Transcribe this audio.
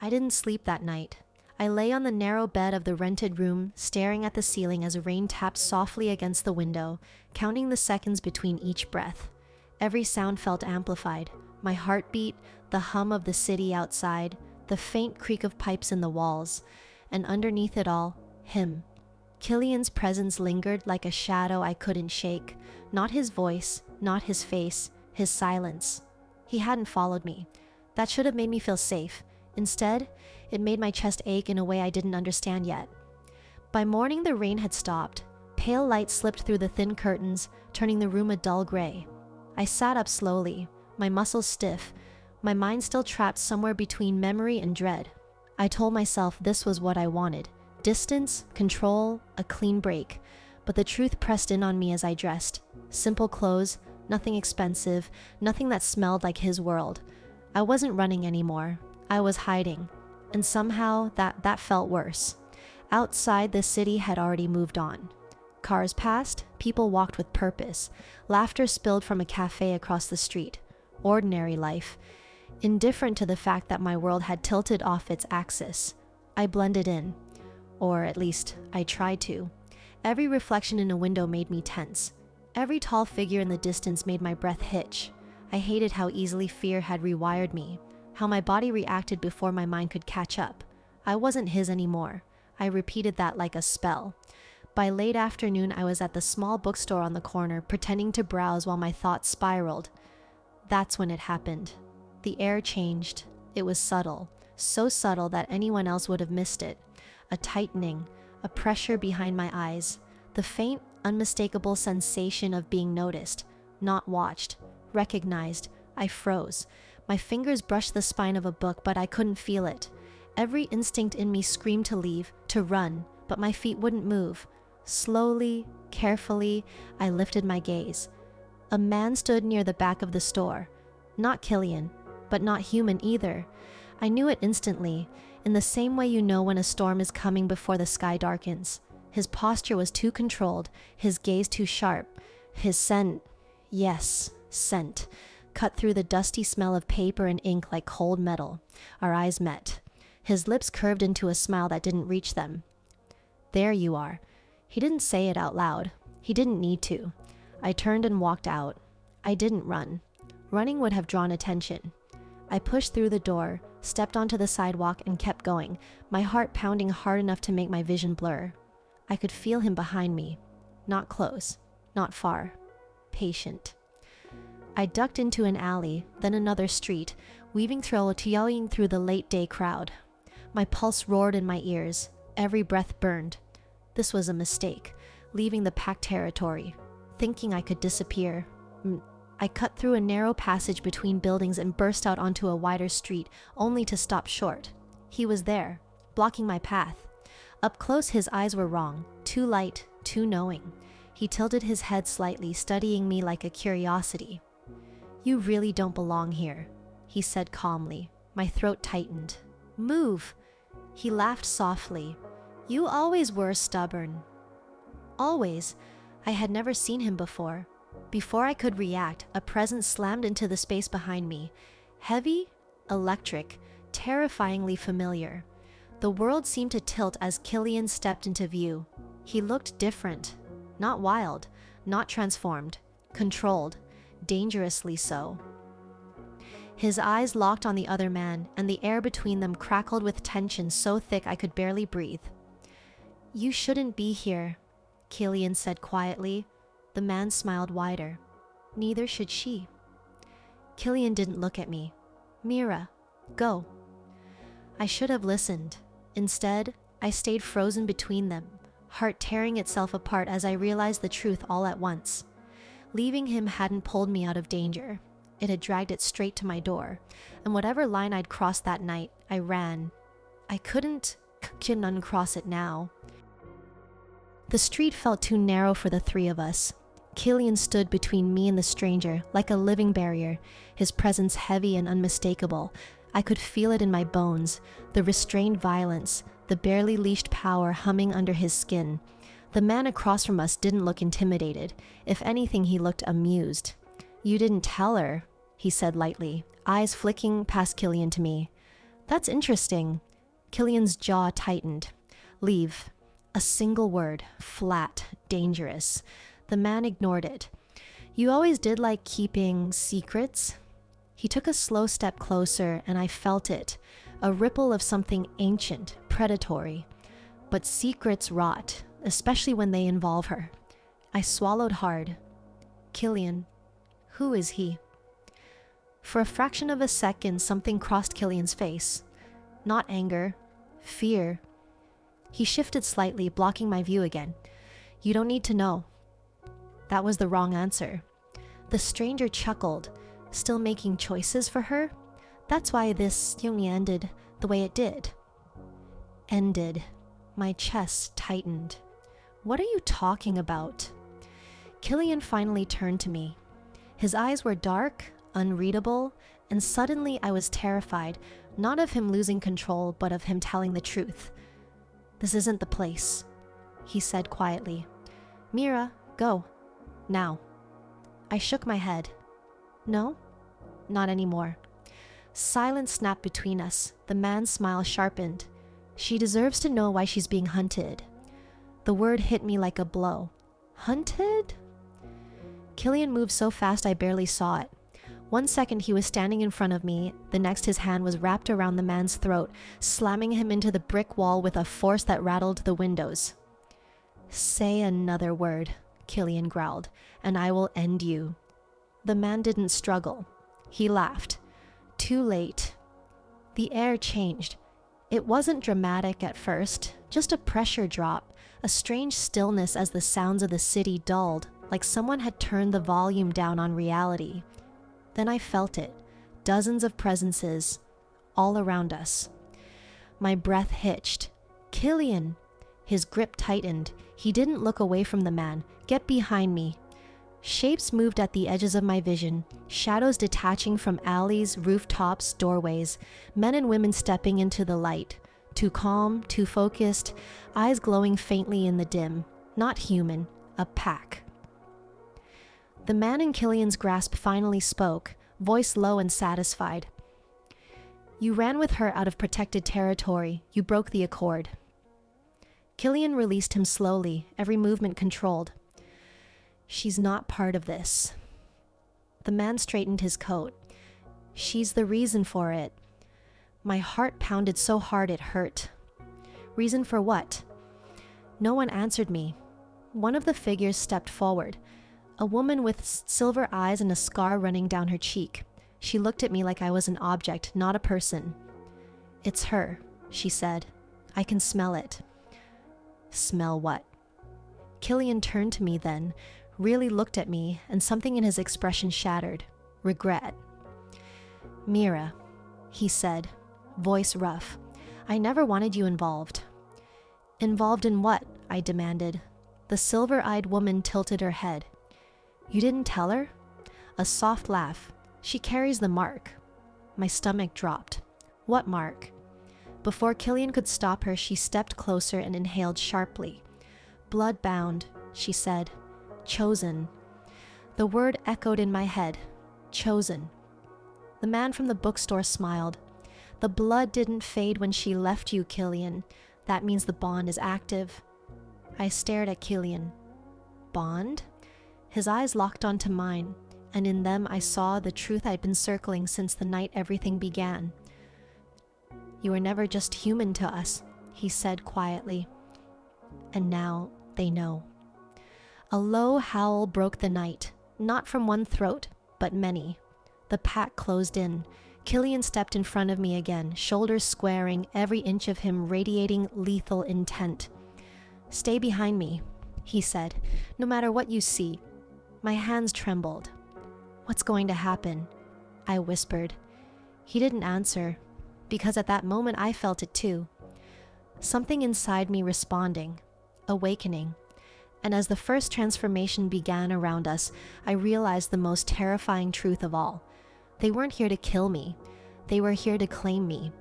I didn't sleep that night. I lay on the narrow bed of the rented room, staring at the ceiling as rain tapped softly against the window, counting the seconds between each breath. Every sound felt amplified. My heartbeat, the hum of the city outside, the faint creak of pipes in the walls, and underneath it all, him. Killian's presence lingered like a shadow I couldn't shake. Not his voice, not his face, his silence. He hadn't followed me. That should have made me feel safe. Instead, it made my chest ache in a way I didn't understand yet. By morning, the rain had stopped. Pale light slipped through the thin curtains, turning the room a dull gray. I sat up slowly, my muscles stiff, my mind still trapped somewhere between memory and dread. I told myself this was what I wanted. Distance, control, a clean break. But the truth pressed in on me as I dressed. Simple clothes, nothing expensive, nothing that smelled like his world. I wasn't running anymore. I was hiding. And somehow that felt worse. Outside, the city had already moved on. Cars passed, people walked with purpose. Laughter spilled from a cafe across the street. Ordinary life. Indifferent to the fact that my world had tilted off its axis. I blended in. Or at least, I tried to. Every reflection in a window made me tense. Every tall figure in the distance made my breath hitch. I hated how easily fear had rewired me, how my body reacted before my mind could catch up. I wasn't his anymore. I repeated that like a spell. By late afternoon, I was at the small bookstore on the corner, pretending to browse while my thoughts spiraled. That's when it happened. The air changed. It was subtle, so subtle that anyone else would have missed it. A tightening, a pressure behind my eyes, the faint, unmistakable sensation of being noticed, not watched, recognized. I froze. My fingers brushed the spine of a book, but I couldn't feel it. Every instinct in me screamed to leave, to run, but my feet wouldn't move. Slowly, carefully, I lifted my gaze. A man stood near the back of the store. Not Killian, but not human either. I knew it instantly, in the same way you know when a storm is coming before the sky darkens. His posture was too controlled, his gaze too sharp, his scent, yes, scent, cut through the dusty smell of paper and ink like cold metal. Our eyes met. His lips curved into a smile that didn't reach them. There you are. He didn't say it out loud. He didn't need to. I turned and walked out. I didn't run. Running would have drawn attention. I pushed through the door, stepped onto the sidewalk, and kept going, my heart pounding hard enough to make my vision blur. I could feel him behind me. Not close, not far. Patient. I ducked into an alley, then another street, weaving through the late-day crowd. My pulse roared in my ears. Every breath burned. This was a mistake, leaving the packed territory, thinking I could disappear. I cut through a narrow passage between buildings and burst out onto a wider street, only to stop short. He was there, blocking my path. Up close, his eyes were wrong, too light, too knowing. He tilted his head slightly, studying me like a curiosity. "You really don't belong here," he said calmly. My throat tightened. "Move!" He laughed softly. "You always were stubborn." Always. I had never seen him before. Before I could react, a presence slammed into the space behind me. Heavy, electric, terrifyingly familiar. The world seemed to tilt as Killian stepped into view. He looked different. Not wild, not transformed. Controlled. Dangerously so. His eyes locked on the other man, and the air between them crackled with tension so thick I could barely breathe. "You shouldn't be here," Killian said quietly. The man smiled wider. "Neither should she." Killian didn't look at me. "Mira, go." I should have listened. Instead, I stayed frozen between them, heart tearing itself apart as I realized the truth all at once. Leaving him hadn't pulled me out of danger. It had dragged it straight to my door, and whatever line I'd crossed that night, I ran. I couldn't uncross it now. The street felt too narrow for the three of us. Killian stood between me and the stranger, like a living barrier, his presence heavy and unmistakable. I could feel it in my bones, the restrained violence, the barely leashed power humming under his skin. The man across from us didn't look intimidated. If anything, he looked amused. "You didn't tell her," he said lightly, eyes flicking past Killian to me. That's interesting. Killian's jaw tightened. Leave. A single word. Flat. Dangerous. The man ignored it. You always did like keeping secrets? He took a slow step closer, and I felt it. A ripple of something ancient, predatory. But secrets rot, especially when they involve her. I swallowed hard. Killian. Who is he? For a fraction of a second, something crossed Killian's face. Not anger. Fear. He shifted slightly, blocking my view again. You don't need to know. That was the wrong answer. The stranger chuckled, still making choices for her. That's why this only ended the way it did. Ended. My chest tightened. What are you talking about? Killian finally turned to me. His eyes were dark, unreadable, and suddenly I was terrified, not of him losing control, but of him telling the truth. This isn't the place, he said quietly. Mira, go. Now. I shook my head. No, not anymore. Silence snapped between us. The man's smile sharpened. She deserves to know why she's being hunted. The word hit me like a blow. Hunted? Killian moved so fast I barely saw it. 1 second he was standing in front of me, the next his hand was wrapped around the man's throat, slamming him into the brick wall with a force that rattled the windows. Say another word, Killian growled, and I will end you. The man didn't struggle. He laughed. Too late. The air changed. It wasn't dramatic at first, just a pressure drop, a strange stillness as the sounds of the city dulled, like someone had turned the volume down on reality. Then I felt it, dozens of presences, all around us. My breath hitched. Killian! His grip tightened. He didn't look away from the man. Get behind me. Shapes moved at the edges of my vision, shadows detaching from alleys, rooftops, doorways, men and women stepping into the light, too calm, too focused, eyes glowing faintly in the dim. Not human, a pack. The man in Killian's grasp finally spoke, voice low and satisfied. You ran with her out of protected territory. You broke the accord. Killian released him slowly, every movement controlled. She's not part of this. The man straightened his coat. She's the reason for it. My heart pounded so hard it hurt. Reason for what? No one answered me. One of the figures stepped forward. A woman with silver eyes and a scar running down her cheek. She looked at me like I was an object, not a person. It's her, she said. I can smell it. Smell what? Killian turned to me then, really looked at me, and something in his expression shattered. Regret. Mira, he said, voice rough. I never wanted you involved. Involved in what? I demanded. The silver-eyed woman tilted her head. You didn't tell her? A soft laugh. She carries the mark. My stomach dropped. What mark? Before Killian could stop her, she stepped closer and inhaled sharply. Blood-bound, she said. Chosen. The word echoed in my head. Chosen. The man from the bookstore smiled. The blood didn't fade when she left you, Killian. That means the bond is active. I stared at Killian. Bond? His eyes locked onto mine, and in them I saw the truth I'd been circling since the night everything began. You were never just human to us, he said quietly. And now they know. A low howl broke the night, not from one throat, but many. The pack closed in. Killian stepped in front of me again, shoulders squaring, every inch of him radiating lethal intent. Stay behind me, he said, no matter what you see. My hands trembled. What's going to happen? I whispered. He didn't answer, because at that moment I felt it too. Something inside me responding, awakening. And as the first transformation began around us, I realized the most terrifying truth of all. They weren't here to kill me. They were here to claim me,